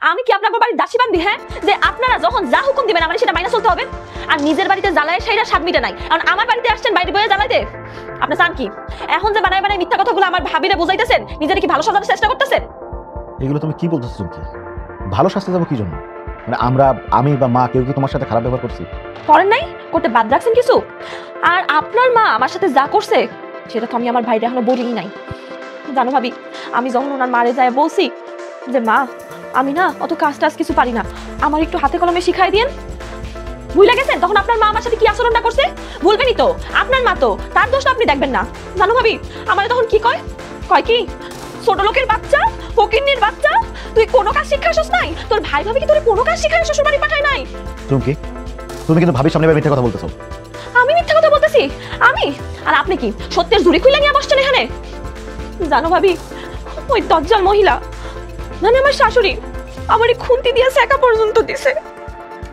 আমি কি আপনার বাড়ির দাসী বান্দি? হ্যাঁ, যে আপনারা যখন যা হুকুম দিবেন আমার সেটা মাইনা চলতে হবে? আর নিজের বাড়িতে জ্বালায় সেইটা স্বাদ মিটে নাই, কারণ আমার বাড়িতে আসছেন বাইরে বয়ে জ্বালাইতে। আপনি চান কি এখন যে বানায় বানায় মিথ্যা কথাগুলো আমার ভাবিরে বুঝাইতেছেন, নিজের কি ভালো সাজানোর চেষ্টা করতেছেন? এগুলো তুমি কি বলতেছো চুমকি? ভালো শাস্তি যাবো কি জন্য? মানে আমি বা মা কেউ কি তোমার সাথে খারাপ ব্যবহার করছি? করেন নাই, করতে বাদ রাখছেন কিছু? আর আপনার মা আমার সাথে যা করছে সেটা তো আমি আমার ভাইরে এখনো বলিই নাই। জানো ভাবি, আমি যখন ওনার মারে যায় বলছি যে মা আমি না অত কাজ টাজ কিছু পারি না, আমার একটু হাতে কলমে শিখাই দিয়েন, ভুলে গেছেন তখন আপনার মা আমার সাথে কি আচরণটা করছে? ভুলবেনই তো, আপনার মা তো, তার দোষ আপনি দেখবেন না। জানো ভাবি, আমার তখন কি কয় কি ছোট লোকের বাচ্চা, ফকিন্নির বাচ্চা, তুই কোনো কাজ শিক্ষাসস নাই? তোর ভাই ভাবি কি তোর কোনো কাজ শিখায় শ্বশুর বাড়ি পাঠায় নাই? তুমি কিন্তু ভাবির সামনে মিথ্যা কথা বলতেছো। আমি মিথ্যা কথা বলতেছি? আমি আর আপনি কি সত্যের জুড়ি খুলে নিয়ে বসছেন এখানে? জানো ভাবি, ওই দজ্জাল মহিলা মানে আমার শাশুড়ি আমার খুন্তি দিয়ে শেখা পর্যন্ত দিছে।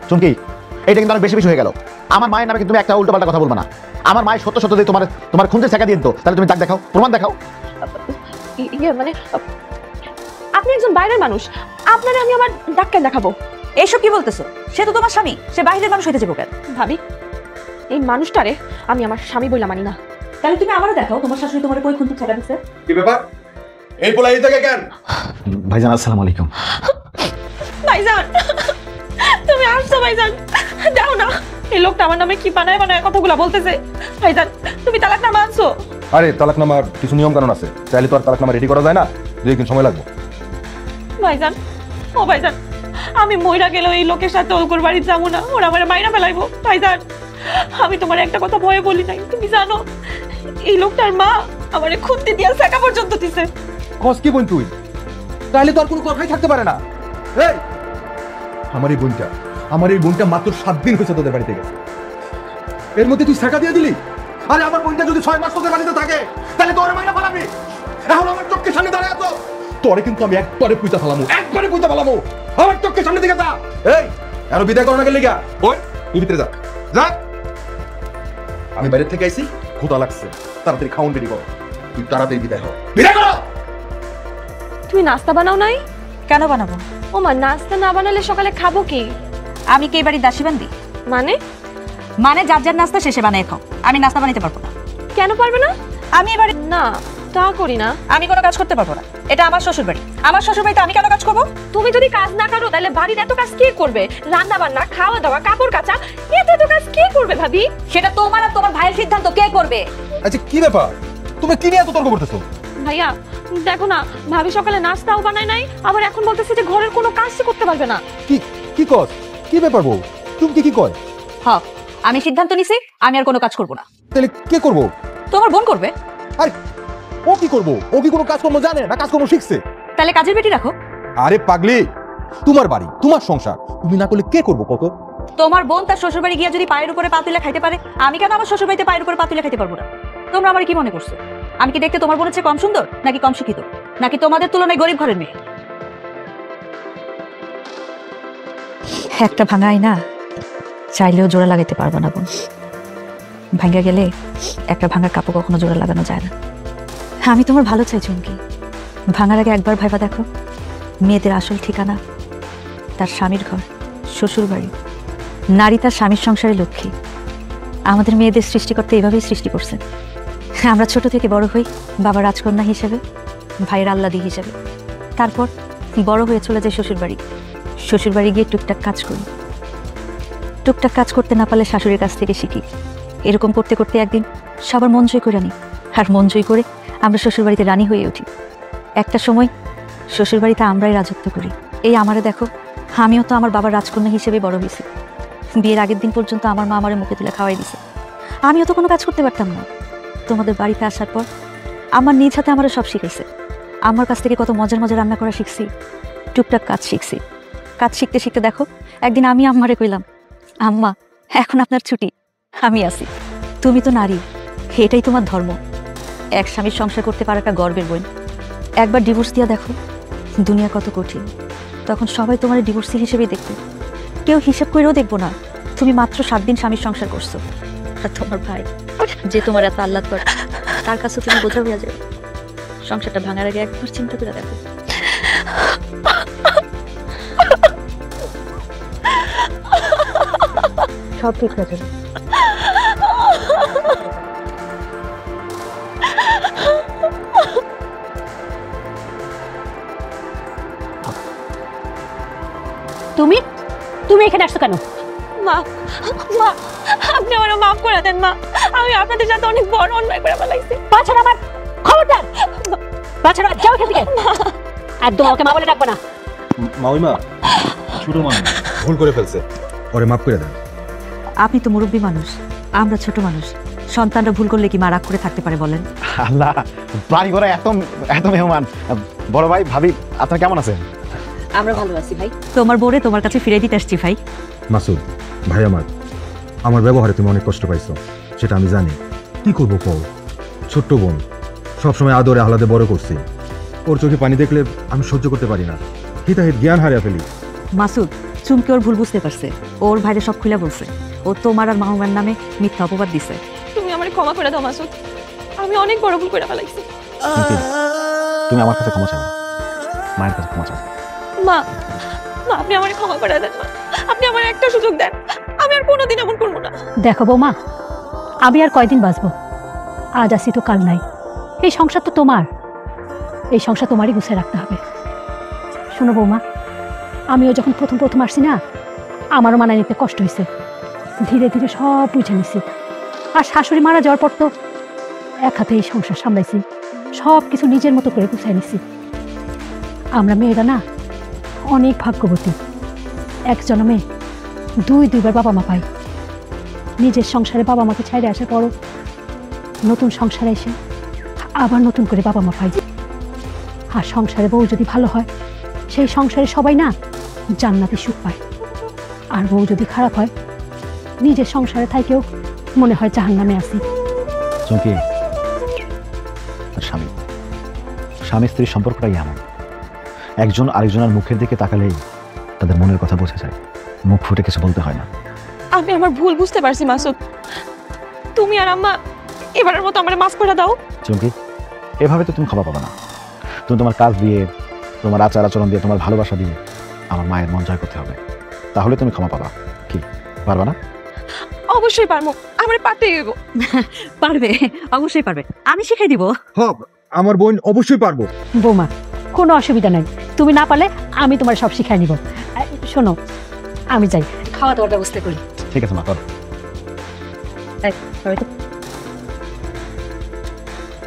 চুমকি, এটা কিন্তু অনেক বেশি বেশি হয়ে গেল। আমার মায়ের নামে কিন্তু তুমি একটা উল্টোপাল্টা কথা বলবা না। আমার মায়ের সত্য সত্য দিয়ে তোমার খুন্তি শেখা দিয়ে দিত, তাহলে তুমি তাক দেখাও, প্রমাণ দেখাও। মানে আপনি একজন বাইরের মানুষ, আপনারে আমি আমার ডাক্তার দেখাবো? এইসব কি বলতেছো? সে তো তোমার স্বামী, সে বাইরের মানুষ হইতে যাবো কেন? ভাবি, এই মানুষটারে আমি আমার স্বামী বইলা মানি না। তাহলে তুমি আমারে দেখাও তোমার শাশুড়ি তোমার কই খুন্তি ছেড়া দিছে। কি ব্যাপার? এই পোলা এই থেকে কেন? ভাইজান আসসালামু আলাইকুম। ভাইজান তুমি আসছো? ভাইজান যাও না, এই লোকটা আমার নামে কি বানায় বানায় কথাগুলো বলতেছে। ভাইজান তুমি তালাকনামা আনছো? আরে তালাকনামার কিছু নিয়ম কানুন আছে, চাইলে তো আর তালাকনামা রেডি করা যায় না, 2 দিন সময় লাগবে। ভাইজান, ও ভাইজান, আমি মইরা গেলেও এই লোকের সাথে ওর বাড়ি যাবো না, ওরা আমার মাইরা ফেলাইবো। ভাইজান আমি তোমার একটা কথা ভয়ে বলি নাই, তুমি জানো এই লোকটার মা আমারে খুন্তি দিয়া শেখা পর্যন্ত দিছে। কস কি বোন তুই? তাহলে তো আর কোনো কথাই থাকতে পারে না। এই আমার এই বোনটা মাত্র 7 দিন হয়েছে তোদের বাড়িতে গেছে, এর মধ্যে তুই শেখা দিয়ে দিলি? আরে আমার বোনটা যদি 6 মাস তোদের বাড়িতে থাকে তাহলে তোরে মাইনা ফেলাবি? এখন আমার চোখের সামনে দাঁড়ায় তো তোরে কিন্তু আমি একবারে পুইতা ফেলামু, আমার চোখের সামনে দিকে যা। এই আরো বিদায় করো না গেলে গা, ওই তুই ভিতরে যা যা। আমি বাইরে থেকে আইছি, ক্ষুধা লাগছে, তাড়াতাড়ি খাউন রেডি করো, তুই তাড়াতাড়ি বিদায় হও, বিদায় করো। তুমি নাস্তা বানাও নাই? কেন বানাবো? ও মা, নাস্তা না বানালে সকালে খাবো কি? আমি কি এই বাড়ির দাসী বান্দি? মানে যার যার নাস্তা শেষে বানায় খাও, আমি নাস্তা বানাইতে পারবো না। কেন পারবে না? আমি এবারে না তা করি না, আমি কোনো কাজ করতে পারবো না, এটা আমার শ্বশুর বাড়ি। আমার শ্বশুর বাড়িতে আমি কেন কাজ করবো? তুমি যদি কাজ না করো তাহলে বাড়ির এত কাজ কে করবে? রান্না বান্না, খাওয়া দাওয়া, কাপড় কাচা, এত কাজ কে করবে ভাবি? সেটা তোমার আর তোমার ভাইয়ের সিদ্ধান্ত, কে করবে? আচ্ছা কি ব্যাপার, তুমি কি নিয়ে এত তর্ক করতেছো? ভাইয়া দেখো না, ভাবি সকালে নাস্তাও বানায় নাই, আবার এখন বলতেছে যে ঘরের কোনো কাজই করতে পারবে না। কি কস? কি ব্যাপার বউ, তুমি কি কয়? হ্যাঁ, আমি সিদ্ধান্ত নিছি, আমি আর কোনো কাজ করবো না। তাহলে কে করবো? তোমার বোন করবে। আরে ও কি করবো? ও কি কোনো কাজকর্ম জানে না, কাজকর্ম শিখছে? তাহলে কাজের বেটি রাখো। আরে পাগলি, তোমার বাড়ি, তোমার সংসার, তুমি না করলে কে করবো কত? তোমার বোন তার শ্বশুর বাড়ি গিয়ে যদি পায়ের উপরে পা তুলে খাইতে পারে, আমি কেন আমার শ্বশুর বাড়িতে পায়ের উপরে পা তুলে খাইতে পারবো না? তোমরা আমার কি মনে করছো? আমি কি দেখতে তোমার বোনের চেয়ে কম সুন্দর, নাকি কম শিক্ষিত, নাকি তোমাদের তুলনায় গরিব ঘরের মেয়ে? একটা ভাঙা আয়না চাইলেও জোড়া লাগাইতে পারবো না বোন। ভাঙ্গা গেলে একটা ভাঙা কাপড় কখনো জোড়া লাগানো যায় না। আমি তোমার ভালো চাই চুমকি, ভাঙার আগে একবার ভাইবা দেখো, মেয়েদের আসল ঠিকানা তার স্বামীর ঘর, শ্বশুর বাড়ি। নারী তার স্বামীর সংসারে লক্ষ্মী। আমাদের মেয়েদের সৃষ্টিকর্তা এভাবেই সৃষ্টি করছেন। আমরা ছোট থেকে বড় হই বাবার রাজকন্যা হিসেবে, ভাইয়ের আল্লাদি হিসেবে। তারপর বড় হয়ে চলে যায় শ্বশুর বাড়ি। শ্বশুর বাড়ি গিয়ে টুকটাক কাজ করি। টুকটাক কাজ করতে না পারলে শাশুড়ির কাছ থেকে শিখি। এরকম করতে করতে একদিন সবার মন জয় করে আনি, আর মন জয় করে আমরা শ্বশুর বাড়িতে রানী হয়ে উঠি। একটা সময় শ্বশুর বাড়িতে আমরাই রাজত্ব করি। এই আমারে দেখো, আমিও তো আমার বাবার রাজকন্যা হিসেবে বড় হয়েছি। বিয়ের আগের দিন পর্যন্ত আমার মা আমারে মুখে তুলে খাওয়াই দিছে। আমিও তো কোনো কাজ করতে পারতাম না। তোমাদের বাড়িতে আসার পর আমার নিজ হাতে আমারও সব শিখেছে। আমার কাছ থেকে কত মজার মজার রান্না করা শিখছি, টুকটাক কাজ শিখছি। কাজ শিখতে শিখতে দেখো একদিন আমি আম্মারে কইলাম, আম্মা এখন আপনার ছুটি, আমি আছি। তুমি তো নারী, এটাই তোমার ধর্ম। এক স্বামীর সংসার করতে পারাটা গর্বের বোন। একবার ডিভোর্স দিয়া দেখো দুনিয়া কত কঠিন। তখন সবাই তোমার ডিভোর্সি হিসেবেই দেখবে, কেউ হিসাব করেও দেখবো না তুমি মাত্র 7 দিন স্বামীর সংসার করছো। আর তোমার ভাই যে তোমার এত আহ্লাদ করে, তার কাছে তুমি বোঝা হয়ে যাবে। সংসারটা ভাঙার আগে একবার চিন্তা করে দেখো। সব ঠিক হয়ে যাবে। তুমি তুমি এখানে আসছো কেন? মা মা আপনি আমার মাফ করে দেন মা, আমি আপনাদের সাথে অনেক বড় অন্যায় করে ফেলাইছি। বাছারা আমার খবরদার, বাছারা যাও এখান থেকে, একদম ওকে মা বলে ডাকবে না। মাউইমা ছোট মানুষ ভুল করে ফেলছে, ওরে মাফ করে দেন। আপনি তো মুরব্বী মানুষ, আমরা ছোট মানুষ, সন্তানরা ভুল করলে কি মা রাগ করে থাকতে পারে বলেন? আল্লাহ, বাড়ি ঘরে এত এত মেহমান। বড় ভাই ভাবি আপনারা কেমন আছেন? আমরা ভালো আছি ভাই। তোমার বোরে তোমার কাছে ফিরে দিতে আসছি ভাই। মাসুদ ভাই, আমার ব্যবহারে তুমি অনেক কষ্ট পাইছো, সেটা আমি জানি। কি করবো কও, ছোট্ট বোন, সবসময় আদরে আহ্লাদে বড় করছি। ওর চোখে পানি দেখলে আমি সহ্য করতে পারি না, হিতাহিত জ্ঞান হারিয়ে ফেলি। মাসুদ চুমকি ওর ভুল বুঝতে পারছে, ওর ভাইরে সব খুলে বলছে, ও তোমার আর মাহমের নামে মিথ্যা অপবাদ দিছে। তুমি আমার ক্ষমা করে দাও মাসুদ, আমি অনেক বড় ভুল করে ফেলাইছি। তুমি আমার কাছে ক্ষমা চাও, মায়ের কাছে ক্ষমা চাও। মা মা আপনি আমার ক্ষমা করে দেন মা, আপনি আমার একটা সুযোগ দেন, আমি আর কোনোদিন এমন করবো না। দেখো বৌমা, আমি আর কয়দিন বাঁচবো, আজ আসি তো কাল নাই। এই সংসার তো তোমার, এই সংসার তোমারই গুছিয়ে রাখতে হবে। শোনো বৌমা, আমিও যখন প্রথম প্রথম আসছি না, আমারও মানায় নিতে কষ্ট হয়েছে, ধীরে ধীরে সব বুঝে নিছি। আর শাশুড়ি মারা যাওয়ার পর তো এক হাতে এই সংসার সামলাইছি, সব কিছু নিজের মতো করে গুছিয়ে নিছি। আমরা মেয়েরা না অনেক ভাগ্যবতী, এক জন্মে দুইবার বাবা মা পাই। নিজের সংসারে বাবা মাকে ছেড়ে আসার পরও নতুন সংসারে এসে আবার নতুন করে বাবা মা পাই। আর সংসারে বউ যদি ভালো হয়, সেই সংসারে সবাই না জান্নাতি সুখ পায়। আর বউ যদি খারাপ হয়, নিজের সংসারে থাকেও মনে হয় জাহান্নামে আছি। চুমকি, তার স্বামী স্বামী স্ত্রীর সম্পর্কটাই এমন, একজন আরেকজনের মুখের দিকে তাকালেই তাদের মনের কথা বোঝা যায়, মুখ ফুটে কিছু বলতে হয় না। আমি আমার ভুল বুঝতে পারছি মাসুদ, তুমি আর আম্মা এবারের মতো আমার মাফ করে দাও। চুমকি, এভাবে তো তুমি ক্ষমা পাবে না। তুমি তোমার কাজ দিয়ে, তোমার আচার আচরণ দিয়ে, তোমার ভালোবাসা দিয়ে আমার মায়ের মন জয় করতে হবে, তাহলে তুমি ক্ষমা পাবা। কি পারবা না? অবশ্যই পারবো, আমার পাতে গেব। পারবে, অবশ্যই পারবে, আমি শিখাই দিব। হ্যাঁ, আমার বোন অবশ্যই পারবো। বৌমা কোনো অসুবিধা নাই, তুমি না পারলে আমি তোমার সব শিখাই নিব। শোনো, আমি যাই, খাওয়া দাওয়ার ব্যবস্থা করি। ঠিক আছে মা, করো।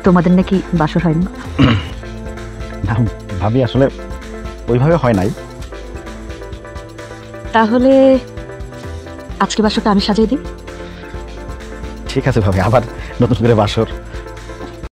তোমাদের নাকি বাসর হয়নি? না ভাবি, আসলে ওইভাবে হয় নাই। তাহলে আজকে বাসরটা আমি সাজিয়ে দিই। ঠিক আছে ভাবি, আবার নতুন করে বাসর